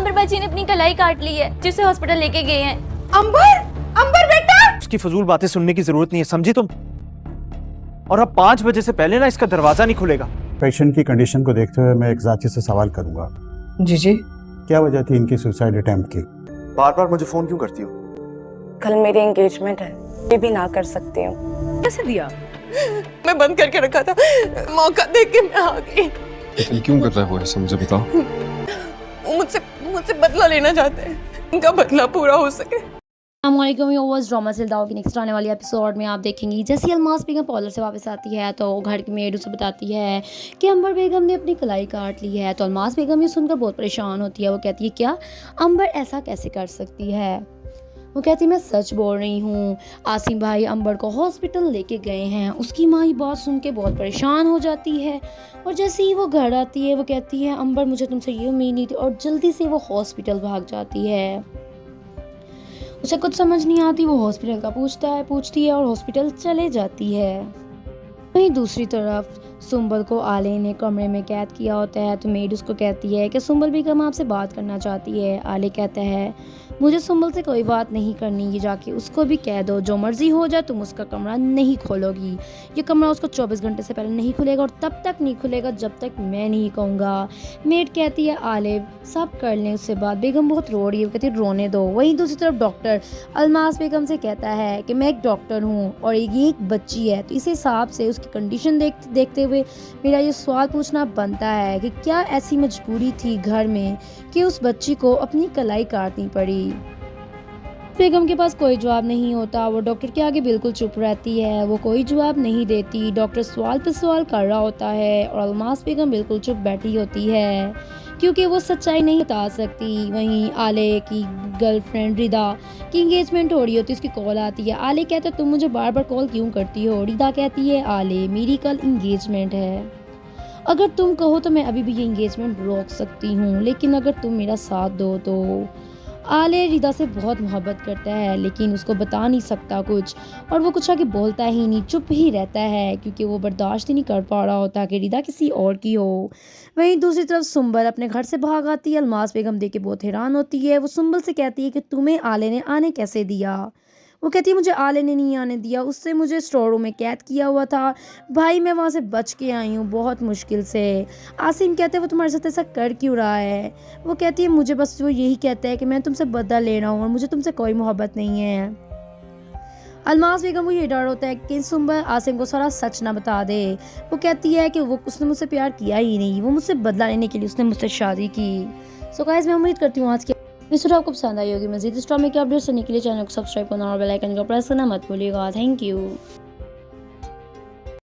आमिर बाजी ने अपनी कलाई काट ली है, जिसे हॉस्पिटल लेके गए हैं। अंबर, अंबर बेटा! उसकी फजूल बातें सुनने की जरूरत नहीं है, समझी तुम? और अब 5 बजे से पहले ना इसका दरवाजा नहीं खुलेगा। पेशेंट की कंडीशन को देखते हुए मैं एक जांची से सवाल करूंगा। जी। क्या वजह थी इनकी सुसाइड अटेम्प्ट की? बार बार मुझे फोन क्यों करती हो? कल मेरी एंगेजमेंट है, ये भी ना कर सकती हूँ। कैसे दिया? मैं बंद करके रखा था, मौका देख के मैं आ गई। तुम क्यों कर रहे हो ऐसा, मुझे बताओ। वो मुझसे बदला लेना चाहते हैं, उनका बदला पूरा हो सके। ड्रामा सिलदाओ की नेक्स्ट आने वाली एपिसोड में आप देखेंगी जैसी अलमास बेगम पार्लर से वापस आती है तो घर की मेड उसे बताती है कि अंबर बेगम ने अपनी कलाई काट ली है। तो अलमास बेगम ये सुनकर बहुत परेशान होती है। वो कहती है क्या अंबर ऐसा कैसे कर सकती है? वो कहती है मैं सच बोल रही हूँ, आसिम भाई अंबर को हॉस्पिटल लेके गए हैं। उसकी माँ ये बात सुन के बहुत परेशान हो जाती है और जैसे ही वो घर आती है वो कहती है अंबर मुझे तुमसे ये उम्मीद नहीं थी, और जल्दी से वो हॉस्पिटल भाग जाती है। उसे कुछ समझ नहीं आती, वो हॉस्पिटल का पूछती है और हॉस्पिटल चले जाती है। वहीं दूसरी तरफ सुंबल को आले ने कमरे में कैद किया होता है तो मेड उसको कहती है कि सुंबल बेगम आपसे बात करना चाहती है। आले कहता है मुझे सुंबल से कोई बात नहीं करनी, ये जाके उसको भी कह दो जो मर्जी हो जाए तुम उसका कमरा नहीं खोलोगी। ये कमरा उसको 24 घंटे से पहले नहीं खुलेगा और तब तक नहीं खुलेगा जब तक मैं नहीं कहूँगा। मेड कहती है आले सब कर लें उससे बात। बेगम बहुत रो रही है, कहती है रोने दो। वहीं दूसरी तरफ डॉक्टर अलमास बेगम से कहता है कि मैं एक डॉक्टर हूँ और ये एक बच्ची है, तो इस हिसाब से उसकी कंडीशन देखते हुए मेरा ये सवाल पूछना बनता है कि क्या ऐसी मजबूरी थी घर में कि उस बच्ची को अपनी कलाई काटनी पड़ी। बेगम के पास कोई जवाब नहीं होता, वो डॉक्टर के आगे बिल्कुल चुप रहती है, वो कोई जवाब नहीं देती। डॉक्टर सवाल पे सवाल कर रहा होता है और अलमास बेगम बिल्कुल चुप बैठी होती है क्योंकि वो सच्चाई नहीं बता सकती। वहीं आले की गर्लफ्रेंड रिदा की एंगेजमेंट हो रही होती है, उसकी कॉल आती है। आले कहता है तुम मुझे बार बार कॉल क्यों करती हो? रिदा कहती है आले मेरी कल एंगेजमेंट है, अगर तुम कहो तो मैं अभी भी ये एंगेजमेंट रोक सकती हूँ, लेकिन अगर तुम मेरा साथ दो तो। आले रिदा से बहुत मोहब्बत करता है लेकिन उसको बता नहीं सकता कुछ, और वो कुछ आगे बोलता ही नहीं, चुप ही रहता है क्योंकि वो बर्दाश्त ही नहीं कर पा रहा होता कि रिदा किसी और की हो। वहीं दूसरी तरफ सुंबल अपने घर से भाग आती है। अलमास बेगम देख के बहुत हैरान होती है। वो सुंबल से कहती है कि तुम्हें आले ने आने कैसे दिया? वो कहती है मुझे आले ने नहीं आने दिया, उससे मुझे स्टोर रूम में कैद किया हुआ था भाई, मैं वहाँ से बच के आई हूँ बहुत मुश्किल से। आसिम कहते हैं वो तुम्हारे साथ ऐसा कर क्यों रहा है? वो कहती है मुझे बस वो यही कहता है कि मैं तुमसे बदला ले रहा हूँ और मुझे तुमसे कोई मोहब्बत नहीं है। अलमास बेगम को ये डर होता है कि सुंबल आसिम को सारा सच ना बता दे। वो कहती है कि वो उसने मुझसे प्यार किया ही नहीं, वो मुझसे बदला लेने के लिए उसने मुझसे शादी की। सो गाइस मैं उम्मीद करती हूँ आज की वीडियो आपको पसंद आई होगी। मज़ीद इस ड्रामे के अपडेट्स सुनने के लिए चैनल को सब्सक्राइब करना और बेल आइकन को प्रेस करना मत भूलिएगा। Thank you.